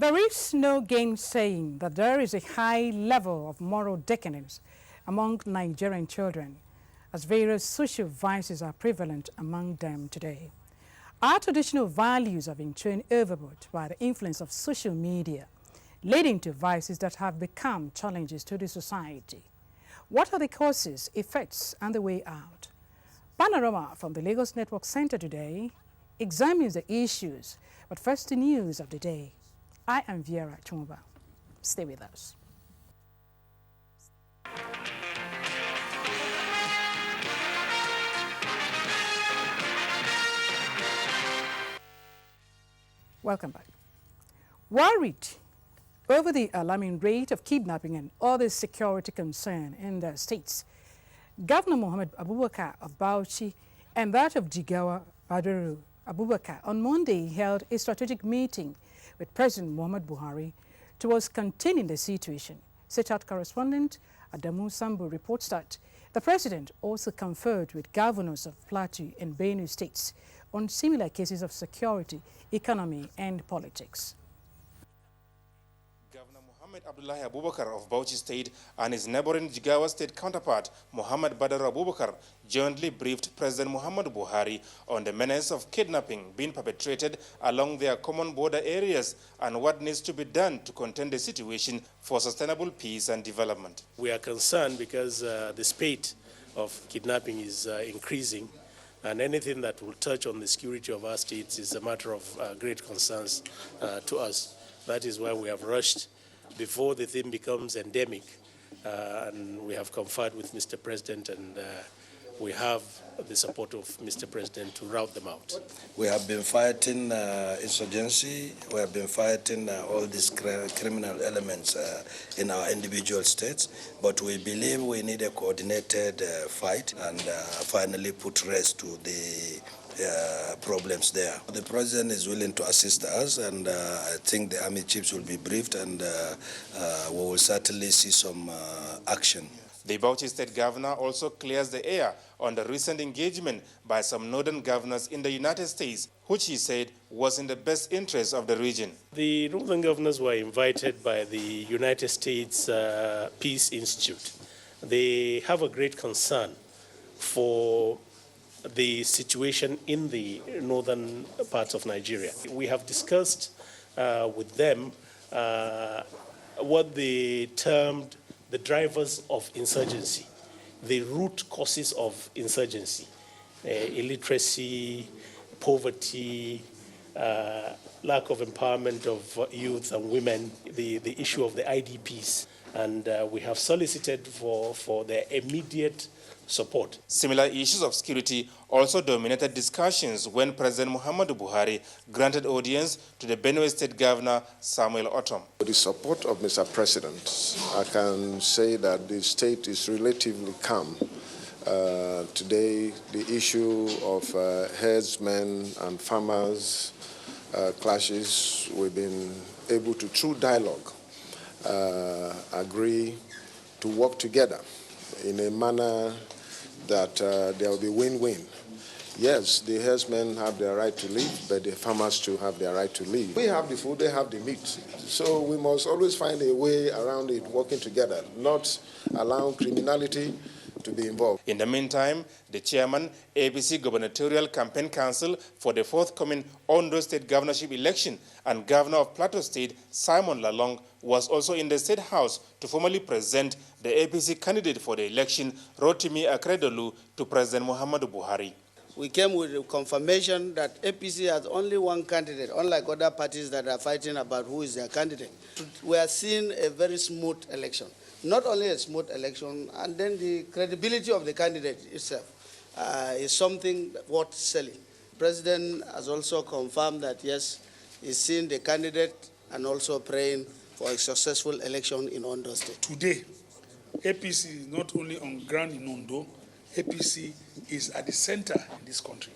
There is no gainsaying that there is a high level of moral decadence among Nigerian children, as various social vices are prevalent among them today. Our traditional values have been thrown overboard by the influence of social media, leading to vices that have become challenges to the society. What are the causes, effects, and the way out? Panorama from the Lagos Network Center today examines the issues, but first the news of the day. I am Vera Chumba. Stay with us. Welcome back. Worried over the alarming rate of kidnapping and other security concern in the states, Governor Mohammed Abubakar of Bauchi and that of Jigawa Badaru Abubakar on Monday held a strategic meeting with President Muhammad Buhari towards containing the situation. Set-out correspondent Adamu Sambu reports that the president also conferred with governors of Plateau and Benue states on similar cases of security, economy, and politics. Governor Mohammed Abdullahi Abubakar of Bauchi State and his neighboring Jigawa State counterpart, Muhammad Badar Abubakar, jointly briefed President Muhammad Buhari on the menace of kidnapping being perpetrated along their common border areas and what needs to be done to contain the situation for sustainable peace and development. We are concerned because the spate of kidnapping is increasing, and anything that will touch on the security of our states is a matter of great concerns to us. That is why we have rushed before the thing becomes endemic, and we have conferred with Mr. President, and we have the support of Mr. President to rout them out. We have been fighting insurgency. We have been fighting all these criminal elements in our individual states, but we believe we need a coordinated fight and finally put rest to the problems there. The president is willing to assist us, and I think the army chiefs will be briefed, and we will certainly see some action. The Bauchi State Governor also clears the air on the recent engagement by some northern governors in the United States, which he said was in the best interest of the region. The northern governors were invited by the United States Peace Institute. They have a great concern for the situation in the northern parts of Nigeria. We have discussed with them what they termed the drivers of insurgency, the root causes of insurgency, illiteracy, poverty, lack of empowerment of youth and women, the issue of the IDPs. And we have solicited for their immediate support. Similar issues of security also dominated discussions when President Muhammadu Buhari granted audience to the Benue State Governor Samuel Otom. With the support of Mr. President, I can say that the state is relatively calm. Today, the issue of herdsmen and farmers clashes, we've been able to, through dialogue, agree to work together in a manner that there will be win-win. Yes, the herdsmen have their right to live, but the farmers too have their right to live. We have the food, they have the meat. So we must always find a way around it, working together, not allowing criminality to be involved. In the meantime, the chairman, APC Gubernatorial Campaign Council for the forthcoming Ondo State governorship election and governor of Plateau State, Simon Lalong, was also in the State House to formally present the APC candidate for the election, Rotimi Akeredolu, to President Muhammadu Buhari. We came with a confirmation that APC has only one candidate, unlike other parties that are fighting about who is their candidate. We are seeing a very smooth election. Not only a smooth election, and then the credibility of the candidate itself is something worth selling. The President has also confirmed that, yes, he's seen the candidate and also praying for a successful election in Ondo State. Today, APC is not only on ground in Ondo, APC is at the center in this country.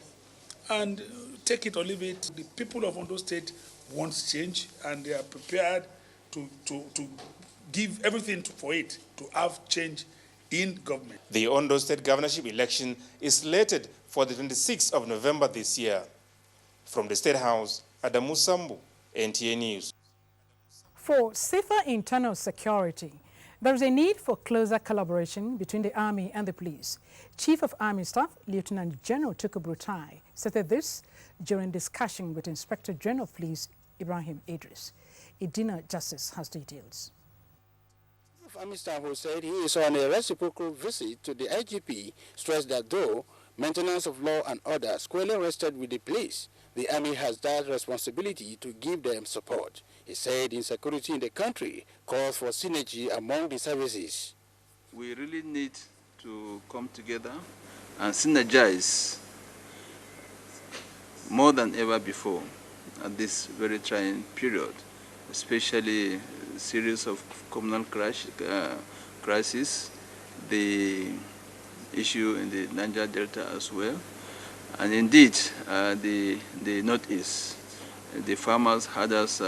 And take it or leave it, the people of Ondo State want change, and they are prepared to give everything for it, to have change in government. The Ondo State governorship election is slated for the 26th of November this year. From the State House, Adamu Sambu, NTA News. For safer internal security, there is a need for closer collaboration between the Army and the police. Chief of Army Staff, Lieutenant General Tukur Buratai, stated this during discussion with Inspector General of Police Ibrahim Idris. Idina Justice has details. Chief of Army Staff, who said he is on a reciprocal visit to the IGP, stressed that though maintenance of law and order squarely rested with the police, the Army has that responsibility to give them support. He said insecurity in the country calls for synergy among the services. We really need to come together and synergize more than ever before at this very trying period, especially a series of communal crises, the issue in the Niger Delta as well, and indeed the Northeast. The farmers had us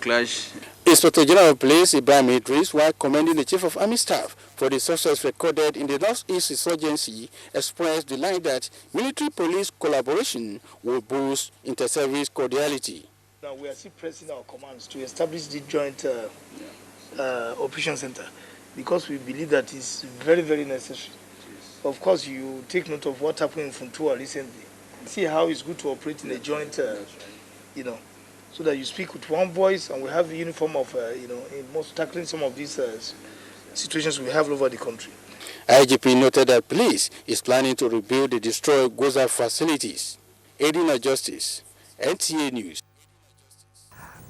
clash. Inspector General of Police Ibrahim Idris, while commending the Chief of Army Staff for the success recorded in the Northeast insurgency, expressed the line that military-police collaboration will boost inter-service cordiality. Now we are still pressing our commands to establish the joint operation center because we believe that it's very, very necessary. Of course, you take note of what happened in Funtua recently. See how it's good to operate in a joint, so that you speak with one voice and we have the uniform of, in most tackling some of these situations we have all over the country. IGP noted that police is planning to rebuild the destroyed Goza facilities. Edina Justice, NTA News.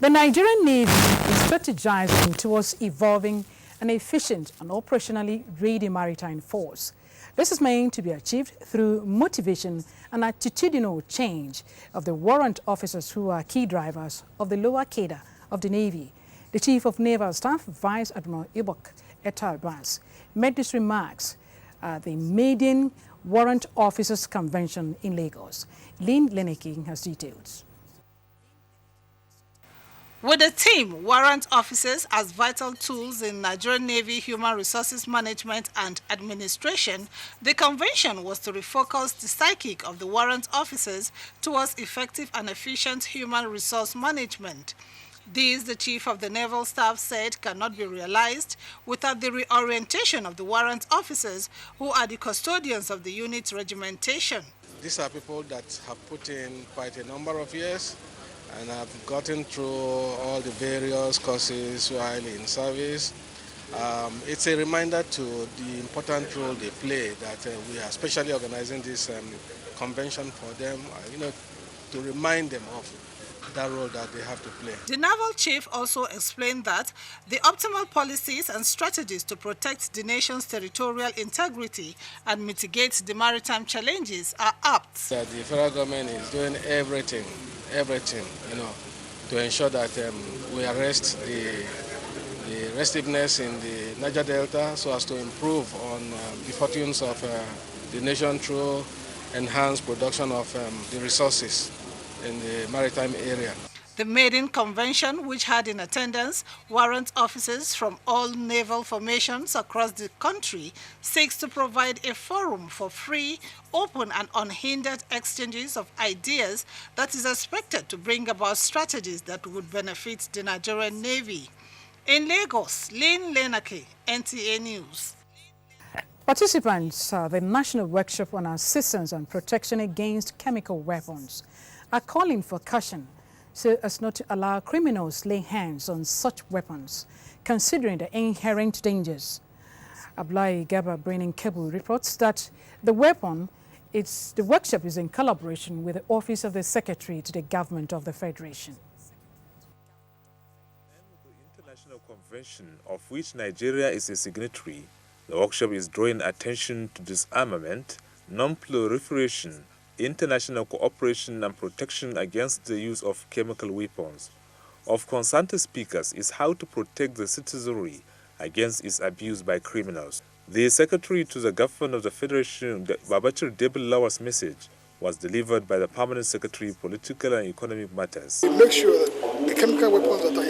The Nigerian Navy is strategizing towards evolving an efficient and operationally ready maritime force. This is meant to be achieved through motivation and attitudinal change of the warrant officers who are key drivers of the lower cadre of the Navy. The Chief of Naval Staff, Vice Admiral Ibok Etal-Bas, made these remarks at the maiden Warrant Officers Convention in Lagos. Lynn Leneke has details. With the team, warrant officers as vital tools in Nigerian Navy human resources management and administration, the convention was to refocus the psyche of the warrant officers towards effective and efficient human resource management. This, the Chief of the Naval Staff said, cannot be realized without the reorientation of the warrant officers who are the custodians of the unit's regimentation. These are people that have put in quite a number of years and have gotten through all the various courses while in service. It's a reminder to the important role they play that we are specially organizing this convention for them, to remind them of that role that they have to play. The naval chief also explained that the optimal policies and strategies to protect the nation's territorial integrity and mitigate the maritime challenges are apt. The federal government is doing everything, to ensure that we arrest the restiveness in the Niger Delta so as to improve on the fortunes of the nation through enhanced production of the resources in the maritime area. The maiden convention, which had in attendance warrant officers from all naval formations across the country, seeks to provide a forum for free, open and unhindered exchanges of ideas that is expected to bring about strategies that would benefit the Nigerian Navy. In Lagos, Lynn Leneke, NTA News. Participants at the National Workshop on Assistance and Protection Against Chemical Weapons are calling for caution so as not to allow criminals lay hands on such weapons, considering the inherent dangers. Ablai Gaba Braining Kebu reports that the workshop is in collaboration with the Office of the Secretary to the Government of the Federation. The International Convention, of which Nigeria is a signatory, the workshop is drawing attention to disarmament, non-proliferation, international cooperation and protection against the use of chemical weapons. Of concern to speakers is how to protect the citizenry against its abuse by criminals. The Secretary to the Government of the Federation, Babachir Debilawa's message was delivered by the Permanent Secretary of Political and Economic Matters. We make sure that the chemical weapons that are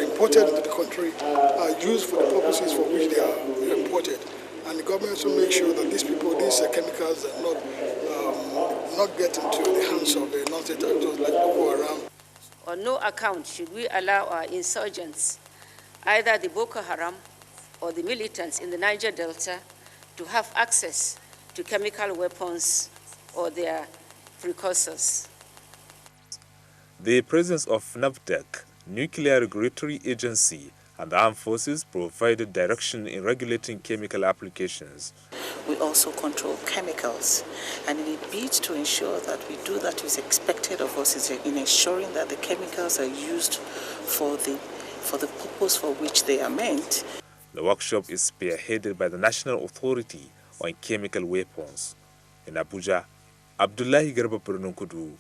imported into the country are used for the purposes for which they are imported. And the government also makes sure that these chemicals are not get into the hands of the non-state actors like Boko Haram. On no account should we allow our insurgents, either the Boko Haram or the militants in the Niger Delta, to have access to chemical weapons or their precursors. The presence of NAVDEC, Nuclear Regulatory Agency, and the armed forces provided direction in regulating chemical applications. We also control chemicals, and in a bid to ensure that we do that is expected of us is in ensuring that the chemicals are used for the purpose for which they are meant. The workshop is spearheaded by the National Authority on Chemical Weapons. In Abuja, Abdullahi Garba Purnunkudu,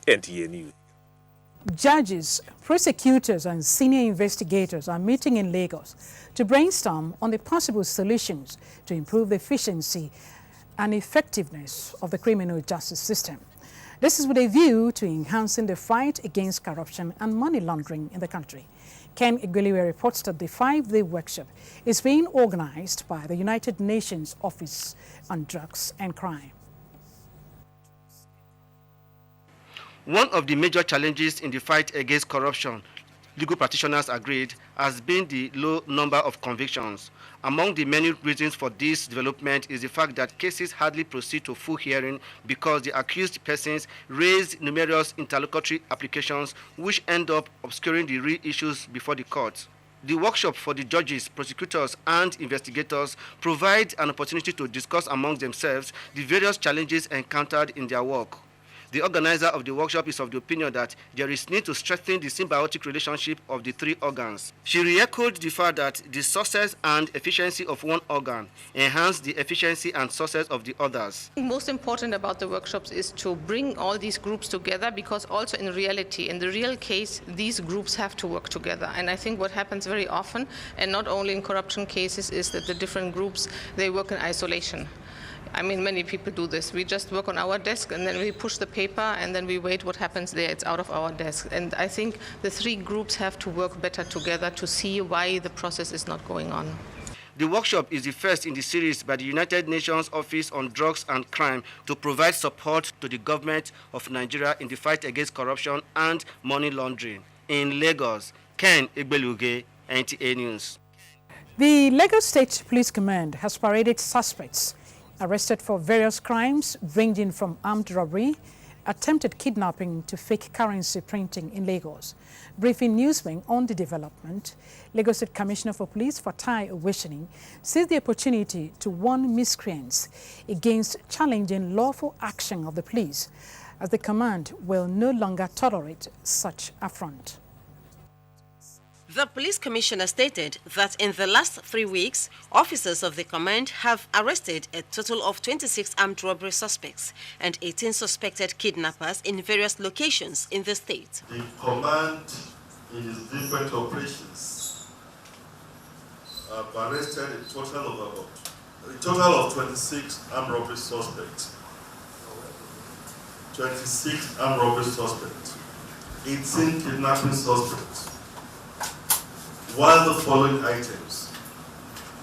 NTA News. Judges, prosecutors and senior investigators are meeting in Lagos to brainstorm on the possible solutions to improve the efficiency and effectiveness of the criminal justice system. This is with a view to enhancing the fight against corruption and money laundering in the country. Kane Lukesh reports that the 5-day workshop is being organized by the United Nations Office on Drugs and Crime. One of the major challenges in the fight against corruption, legal practitioners agreed, has been the low number of convictions. Among the many reasons for this development is the fact that cases hardly proceed to full hearing because the accused persons raise numerous interlocutory applications which end up obscuring the real issues before the court. The workshop for the judges, prosecutors, and investigators provides an opportunity to discuss among themselves the various challenges encountered in their work. The organizer of the workshop is of the opinion that there is need to strengthen the symbiotic relationship of the three organs. She re-echoed the fact that the success and efficiency of one organ enhance the efficiency and success of the others. Most important about the workshops is to bring all these groups together, because also in reality, in the real case, these groups have to work together. And I think what happens very often, and not only in corruption cases, is that the different groups, they work in isolation. I mean, many people do this. We just work on our desk and then we push the paper and then we wait what happens there. It's out of our desk. And I think the three groups have to work better together to see why the process is not going on. The workshop is the first in the series by the United Nations Office on Drugs and Crime to provide support to the government of Nigeria in the fight against corruption and money laundering. In Lagos, Kane Lukesh, NTA News. The Lagos State Police Command has paraded suspects arrested for various crimes ranging from armed robbery, attempted kidnapping to fake currency printing in Lagos. Briefing newsmen on the development, Lagos State Commissioner for Police Fatai Oweshini seized the opportunity to warn miscreants against challenging lawful action of the police, as the command will no longer tolerate such affront. The police commissioner stated that in the last 3 weeks, officers of the command have arrested a total of 26 armed robbery suspects and 18 suspected kidnappers in various locations in the state. The command, in its different operations, have arrested a total of 26 armed robbery suspects. 26 armed robbery suspects, 18 kidnapping suspects, while the following items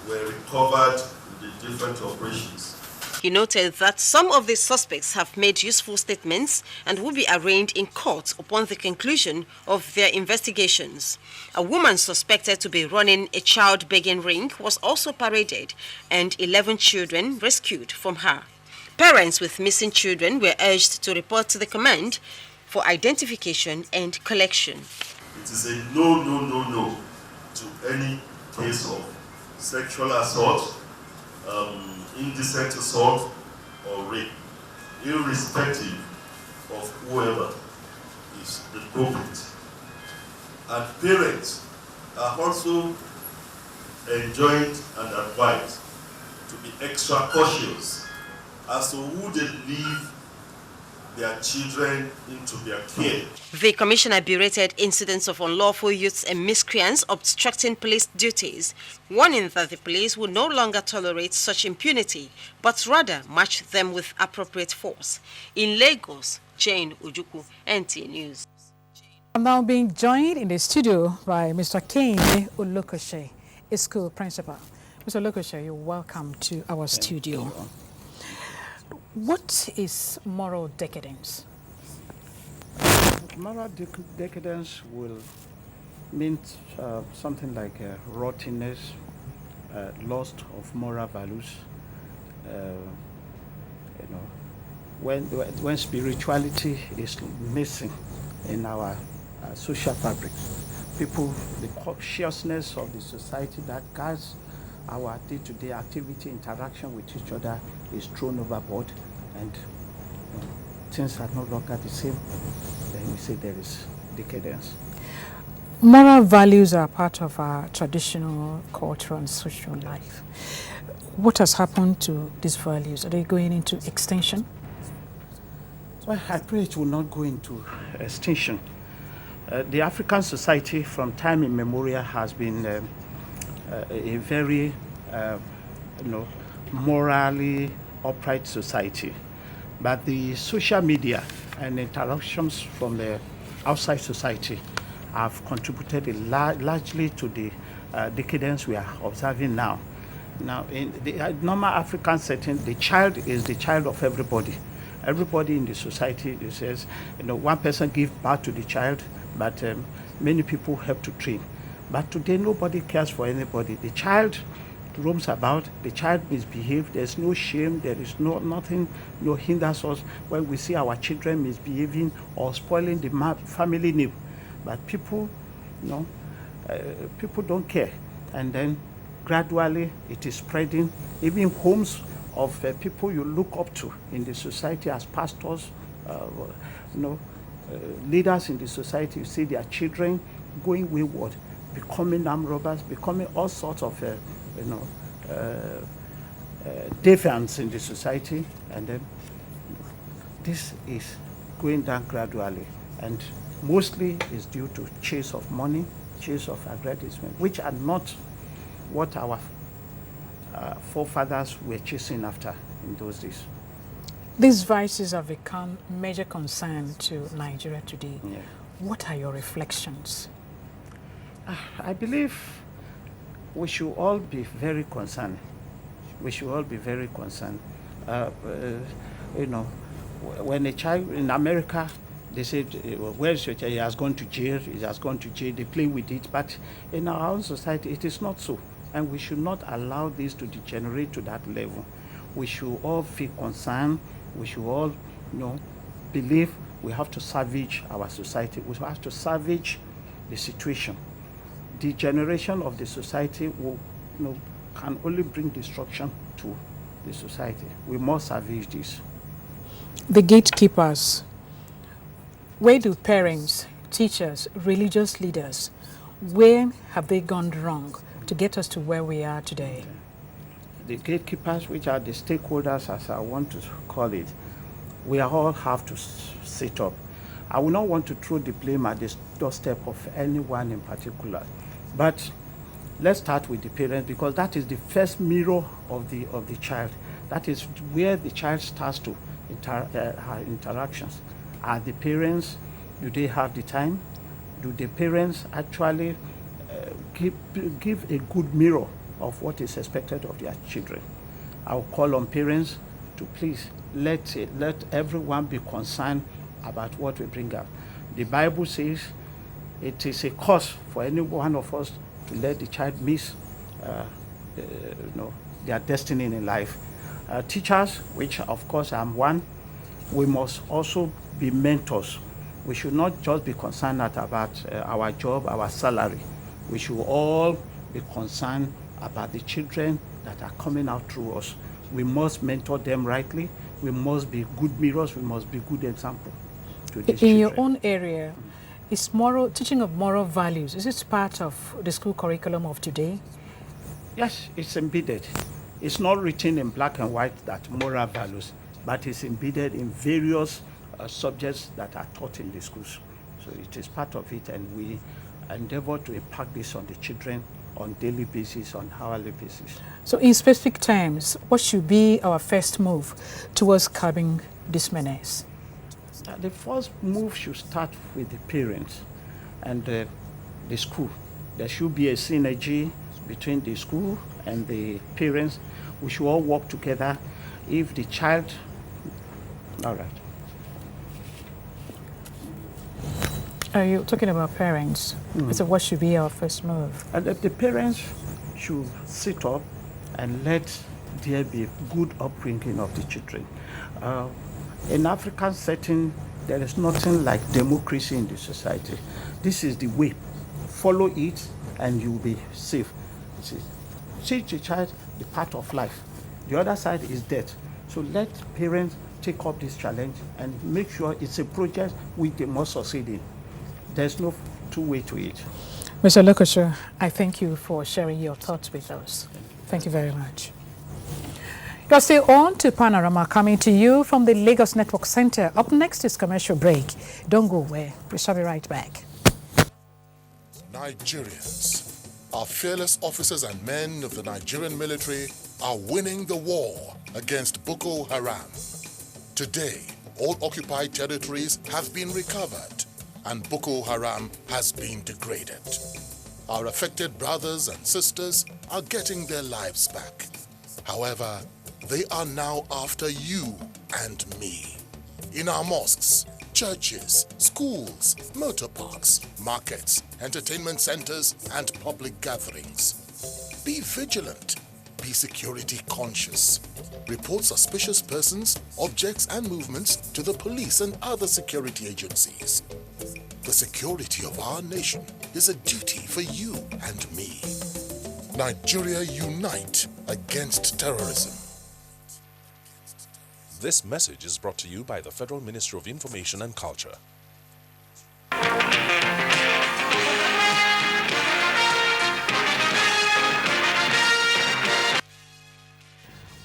were recovered in the different operations. He noted that some of the suspects have made useful statements and will be arraigned in court upon the conclusion of their investigations. A woman suspected to be running a child begging ring was also paraded and 11 children rescued from her. Parents with missing children were urged to report to the command for identification and collection. It is a no to any case of sexual assault, indecent assault, or rape, irrespective of whoever is the culprit. And parents are also enjoined and advised to be extra cautious as to who they leave their children into their care. The commissioner berated incidents of unlawful youths and miscreants obstructing police duties, warning that the police will no longer tolerate such impunity, but rather match them with appropriate force. In Lagos, Jane Ojukwu, NTA News. I'm now being joined in the studio by Mr. Kane Lukesh, a school principal. Mr. Lukesh, you're welcome to our studio. What is moral decadence? Moral decadence will mean something like rottenness, loss of moral values. When spirituality is missing in our social fabric, the consciousness of the society that guides our day-to-day activity, interaction with each other is thrown overboard, and things are no longer the same. Then we say there is decadence. Moral values are part of our traditional cultural and social life. What has happened to these values? Are they going into extinction? Well, I pray it will not go into extinction. The African society from time immemorial has been a very morally upright society. But the social media and interactions from the outside society have contributed largely to the decadence we are observing now. Now, in the normal African setting, the child is the child of everybody. Everybody in the society says, one person gives birth to the child, but many people help to train. But today, nobody cares for anybody. The child roams about, the child misbehaves, there's no shame, there is nothing hinders us when we see our children misbehaving or spoiling the family name. But people, people don't care. And then gradually it is spreading. Even homes of people you look up to in the society as pastors, leaders in the society, you see their children going wayward, becoming armed robbers, becoming all sorts of deviants in the society, and then this is going down gradually, and mostly is due to chase of money, chase of aggrandizement, which are not what our forefathers were chasing after in those days. These vices have become major concern to Nigeria today. Yeah. What are your reflections? I believe we should all be very concerned. We should all be very concerned. When a child in America, they say, where's your child? He has gone to jail, he has gone to jail, they play with it. But in our own society, it is not so. And we should not allow this to degenerate to that level. We should all feel concerned. We should all, believe we have to salvage our society. We have to salvage the situation. Degeneration of the society will, can only bring destruction to the society. We must salvage this. The gatekeepers. Where do parents, teachers, religious leaders, where have they gone wrong to get us to where we are today? The gatekeepers, which are the stakeholders, as I want to call it, we all have to sit up. I will not want to throw the blame at the doorstep of anyone in particular, but let's start with the parents, because that is the first mirror of the child. That is where the child starts to have interactions. Are the parents, do they have the time? Do the parents actually give a good mirror of what is expected of their children? I'll call on parents to please let everyone be concerned about what we bring up. The Bible says it is a cause for any one of us to let the child miss their destiny in life. Teachers, which of course I'm one, we must also be mentors. We should not just be concerned about our job, our salary. We should all be concerned about the children that are coming out through us. We must mentor them rightly. We must be good mirrors. We must be good example to these children. In your own area, is teaching of moral values, is it part of the school curriculum of today? Yes, it's embedded. It's not written in black and white that moral values, but it's embedded in various subjects that are taught in the schools. So it is part of it, and we endeavor to impact this on the children on daily basis, on hourly basis. So in specific terms, what should be our first move towards curbing this menace? The first move should start with the parents and the school. There should be a synergy between the school and the parents. We should all work together. If the child, all right. Are you talking about parents? So what should be our first move? And the parents should sit up and let there be good upbringing of the children. In African setting, there is nothing like democracy in the society. This is the way. Follow it and you'll be safe. Teach the child the path of life. The other side is death. So let parents take up this challenge and make sure it's a project which they must succeed in. There's no two way to it. Mr. Lukesh, I thank you for sharing your thoughts with us. Thank you very much. You're still on to Panorama, coming to you from the Lagos Network Center. Up next is commercial break. Don't go away. We shall be right back. Nigerians, our fearless officers and men of the Nigerian military are winning the war against Boko Haram. Today, all occupied territories have been recovered and Boko Haram has been degraded. Our affected brothers and sisters are getting their lives back. However, they are now after you and me. In our mosques, churches, schools, motor parks, markets, entertainment centers, and public gatherings. Be vigilant. Be security conscious. Report suspicious persons, objects, and movements to the police and other security agencies. The security of our nation is a duty for you and me. Nigeria, unite against terrorism. This message is brought to you by the Federal Ministry of Information and Culture.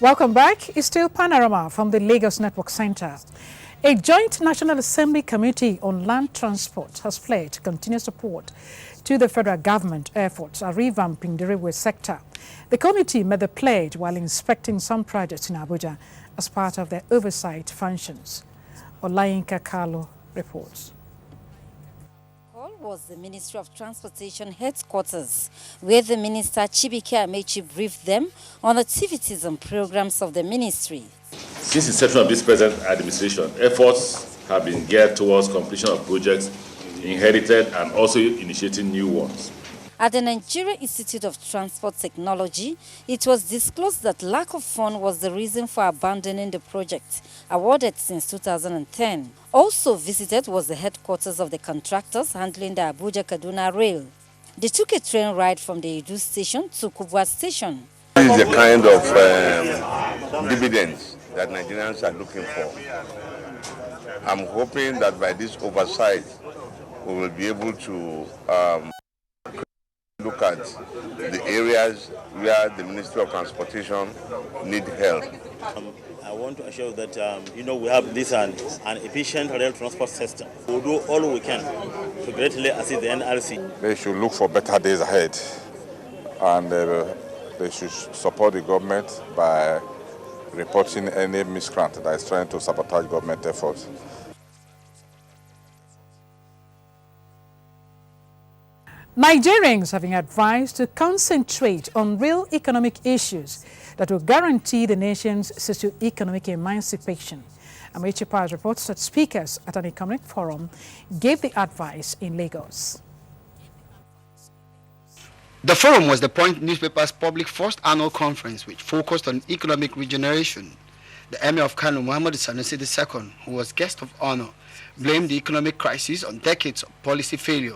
Welcome back. It's still Panorama from the Lagos Network Center. A joint National Assembly Committee on Land Transport has pledged continued support to the federal government efforts at revamping the railway sector. The committee made the pledge while inspecting some projects in Abuja as part of their oversight functions. Olayinka Carlo reports. Was the Ministry of Transportation headquarters, where the Minister Chibike Amechi briefed them on activities and programs of the ministry. Since inception of this present administration, efforts have been geared towards completion of projects inherited and also initiating new ones. At the Nigeria Institute of Transport Technology, it was disclosed that lack of funds was the reason for abandoning the project, awarded since 2010. Also visited was the headquarters of the contractors handling the Abuja-Kaduna rail. They took a train ride from the Edu station to Kubwa station. This is the kind of dividends that Nigerians are looking for. I'm hoping that by this oversight, we will be able to look at the areas where the Ministry of Transportation need help. I want to assure that, we have this an efficient rail transport system. We'll do all we can to greatly assist the NRC. They should look for better days ahead, and they should support the government by reporting any miscreant that is trying to sabotage government efforts. Nigerians have been advised to concentrate on real economic issues that will guarantee the nation's socio-economic emancipation. Amechi Paz reports that speakers at an economic forum gave the advice in Lagos. The forum was the Point newspaper's public first annual conference, which focused on economic regeneration. The Emir of Kano, Muhammad Sanusi II, who was guest of honor, blamed the economic crisis on decades of policy failure.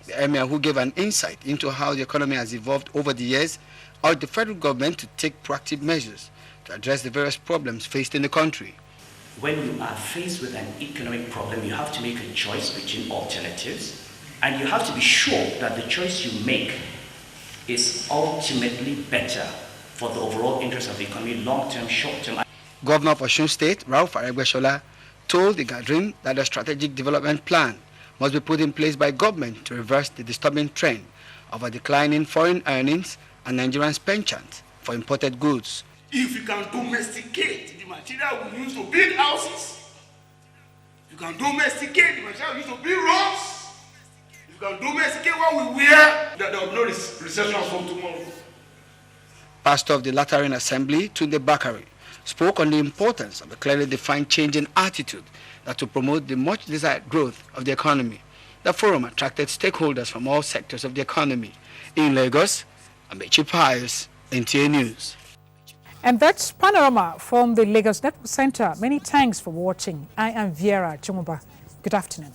The Emir, who gave an insight into how the economy has evolved over the years, urged the federal government to take proactive measures to address the various problems faced in the country. When you are faced with an economic problem, you have to make a choice between alternatives, and you have to be sure that the choice you make is ultimately better for the overall interest of the economy, long-term, short-term. Governor of Osun State, Ralph Aregbesola, told the gathering that a strategic development plan must be put in place by government to reverse the disturbing trend of a decline in foreign earnings and Nigerians' penchant for imported goods. If you can domesticate the material we use to build houses, you can domesticate the material we use to build roads, you can domesticate what we wear, there will be no recession from tomorrow. Pastor of the Lateran Assembly, Tunde Bakari, spoke on the importance of a clearly defined change in attitude that will promote the much desired growth of the economy. The forum attracted stakeholders from all sectors of the economy. In Lagos, Amechi Pius, NTA News. And that's Panorama from the Lagos Network Center. Many thanks for watching. I am Viera Chumuba. Good afternoon.